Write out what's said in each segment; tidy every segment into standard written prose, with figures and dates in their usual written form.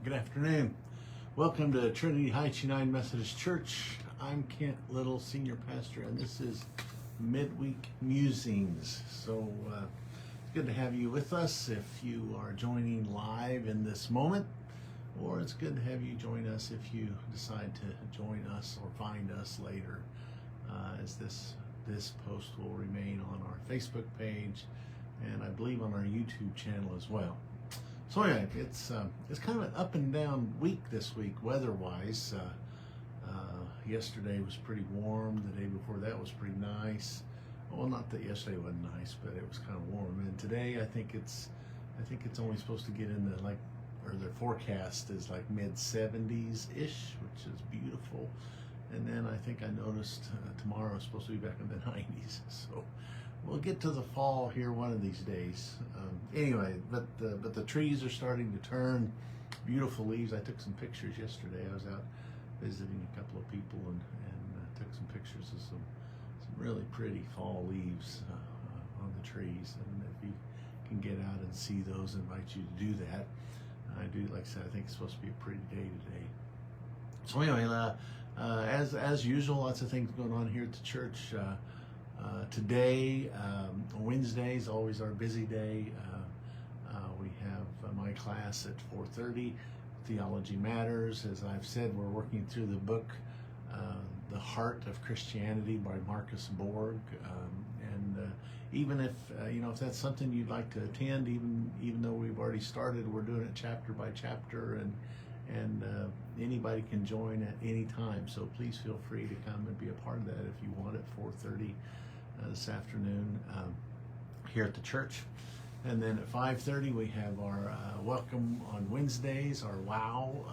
Good afternoon. Welcome to Trinity Heights United Methodist Church. I'm Kent Little, Senior Pastor, and this is Midweek Musings. So it's good to have you with us if you are joining live in this moment, or it's good to have you join us if you decide to join us or find us later, as this post will remain on our Facebook page and I believe on our YouTube channel as well. So anyway, it's kind of an up and down week this week weather-wise. Yesterday was pretty warm. The day before that was pretty nice. Well, not that yesterday wasn't nice, but it was kind of warm. And today, I think it's only supposed to get into their forecast is like mid-70s-ish, which is beautiful. And then I think I noticed tomorrow is supposed to be back in the 90s. So we'll get to the fall here one of these days. Anyway, but the trees are starting to turn beautiful leaves. I took some pictures yesterday. I was out visiting a couple of people and took some pictures of some really pretty fall leaves on the trees. And if you can get out and see those, I invite you to do that. I do, like I said, I think it's supposed to be a pretty day today. So anyway, as usual, lots of things going on here at the church. Today, Wednesday is always our busy day. We have my class at 4:30, Theology Matters. As I've said, we're working through the book, The Heart of Christianity by Marcus Borg. Even if if that's something you'd like to attend, even though we've already started, we're doing it chapter by chapter, and anybody can join at any time. So please feel free to come and be a part of that if you want at 4:30 this afternoon here at the church. And then at 5:30 we have our welcome on Wednesdays, our WOW.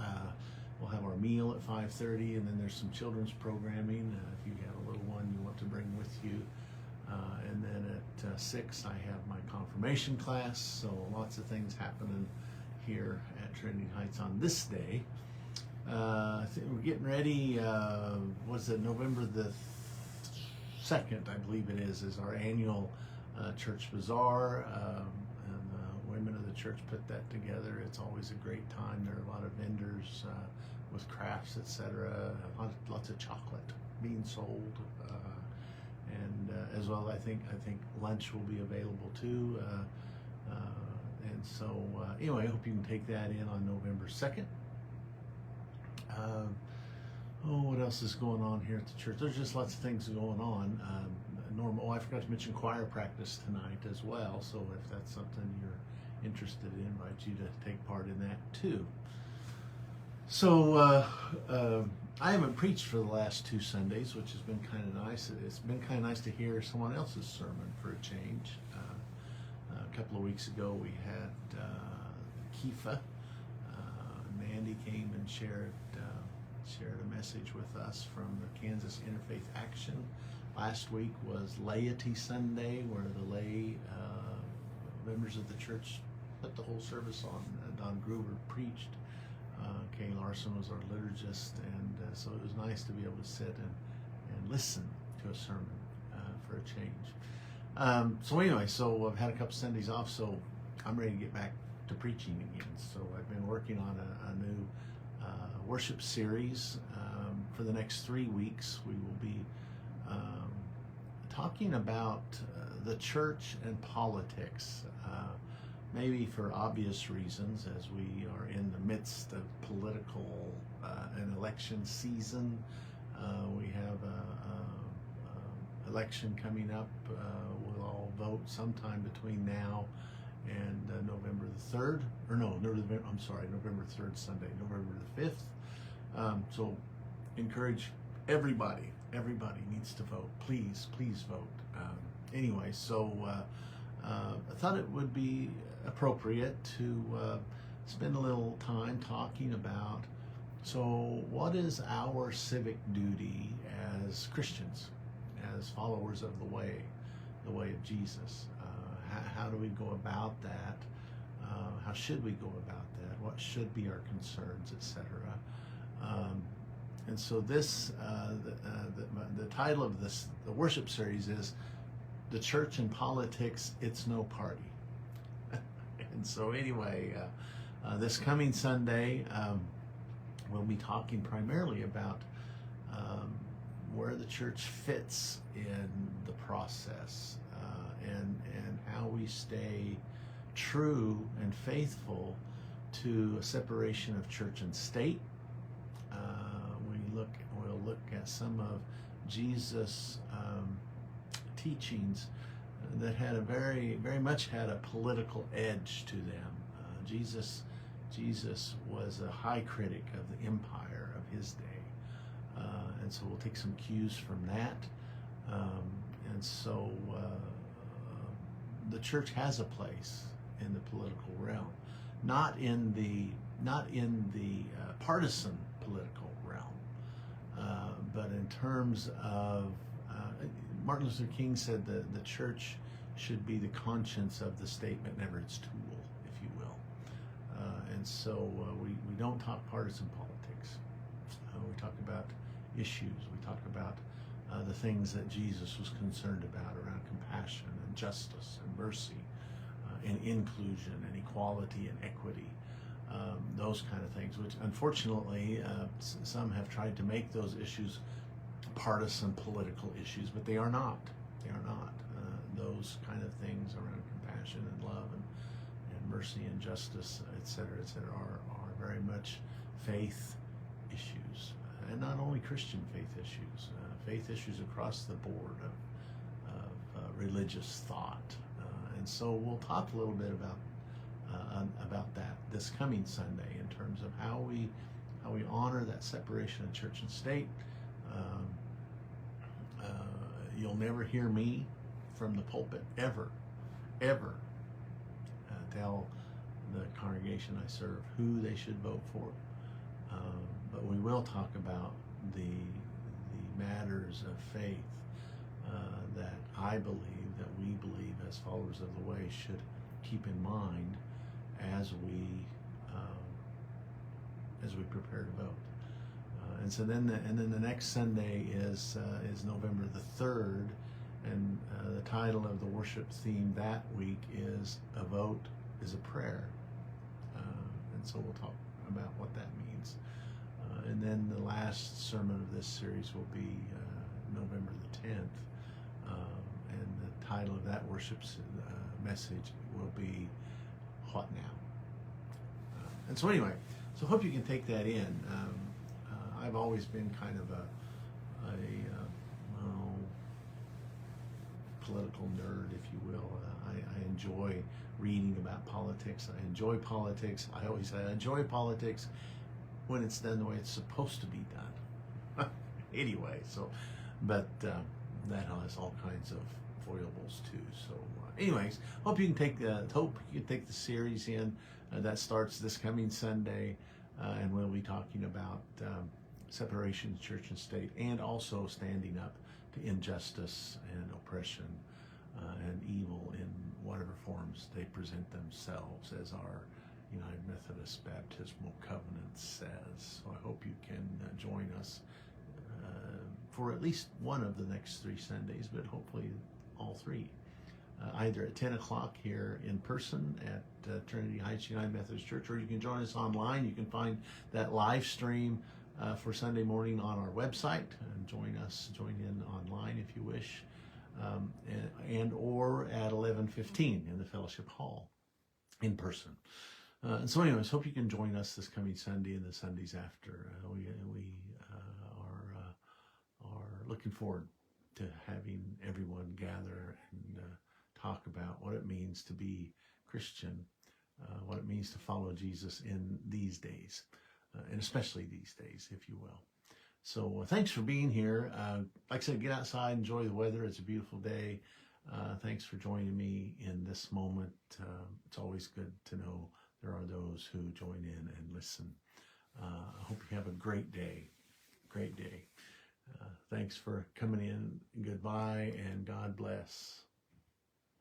We'll have our meal at 5:30, and then there's some children's programming if you have a little one you want to bring with you. And then at 6 I have my confirmation class. So lots of things happening here at Trinity Heights on this day. I think we're getting ready. Was it November the 2nd, I believe it is our annual church bazaar, and the women of the church put that together. It's always a great time. There are a lot of vendors with crafts, etc. Lots of chocolate being sold, and as well, I think lunch will be available too. And so anyway, I hope you can take that in on November 2nd. What else is going on here at the church? There's just lots of things going on. I forgot to mention choir practice tonight as well. So if that's something you're interested in, I invite you to take part in that too. So I haven't preached for the last 2 Sundays, which has been kind of nice. It's been kind of nice to hear someone else's sermon for a change. A couple of weeks ago we had Kifa. Mandy came and shared a message with us from the Kansas Interfaith Action. Last week was Laity Sunday, where the lay members of the church put the whole service on. Don Gruber preached. Kay Larson was our liturgist, and so it was nice to be able to sit and listen to a sermon for a change. So anyway, so I've had a couple Sundays off, so I'm ready to get back to preaching again. So I've been working on a new worship series. For the next 3 weeks, we will be talking about the church and politics, maybe for obvious reasons, as we are in the midst of political and election season. We have a election coming up. We'll all vote sometime between now and November the 3rd, November 3rd Sunday, November the 5th. So encourage everybody needs to vote. Please vote. Anyway, so I thought it would be appropriate to spend a little time talking about, so what is our civic duty as Christians, as followers of the way of Jesus? How do we go about that? How should we go about that? What should be our concerns, etc.? And so this, the title of the worship series is "The Church and Politics, It's No Party." And so anyway, This coming Sunday, we'll be talking primarily about where the church fits in the process, and how we stay true and faithful to a separation of church and state. We'll look at some of Jesus' teachings that had a very much had a political edge to them. Jesus was a high critic of the empire of his day, and so we'll take some cues from that. And so the church has a place in the political realm, not in the partisan political realm, but in terms of Martin Luther King said that the church should be the conscience of the state, but never its tool, if you will. And so we don't talk partisan politics. We talk about issues. We talk about the things that Jesus was concerned about around compassion and justice and mercy, and inclusion and equality and equity, those kind of things, which unfortunately some have tried to make those issues partisan political issues, but they are not. They are not. Those kind of things around compassion and love and mercy and justice, et cetera, are very much faith issues, and not only Christian faith issues across the board of religious thought. And so we'll talk a little bit about that this coming Sunday in terms of how we honor that separation of church and state. You'll never hear me from the pulpit ever tell the congregation I serve who they should vote for, but we will talk about the matters of faith that I believe, that we believe as followers of the way should keep in mind as we prepare to vote. And so then the next Sunday is November the 3rd, and the title of the worship theme that week is "A Vote is a Prayer," and so we'll talk about what that means. And then the last sermon of this series will be November the 10th, and the title of that worship message will be "What Now?" And so anyway, so hope you can take that in. I've always been kind of a political nerd, if you will. I enjoy reading about politics. I enjoy politics. I always say I enjoy politics when it's done the way it's supposed to be done. Anyway, so, but that has all kinds of foibles too. So, anyways, hope you can take the series in. That starts this coming Sunday, and we'll be talking about separation of church and state, and also standing up to injustice and oppression and evil in whatever forms they present themselves, as our United Methodist Baptismal Covenant says. So I hope you can join us for at least one of the next 3 Sundays, but hopefully all 3. Either at 10 o'clock here in person at Trinity Heights United Methodist Church, or you can join us online. You can find that live stream for Sunday morning on our website, and join in online if you wish, and or at 11:15 in the fellowship hall in person. And so anyways, hope you can join us this coming Sunday and the Sundays after. We are looking forward to having everyone gather and talk about what it means to be Christian, what it means to follow Jesus in these days, and especially these days, if you will. So thanks for being here. Like I said, get outside, enjoy the weather. It's a beautiful day. Thanks for joining me in this moment. It's always good to know there are those who join in and listen. I hope you have a great day. Great day. Thanks for coming in. Goodbye, and God bless.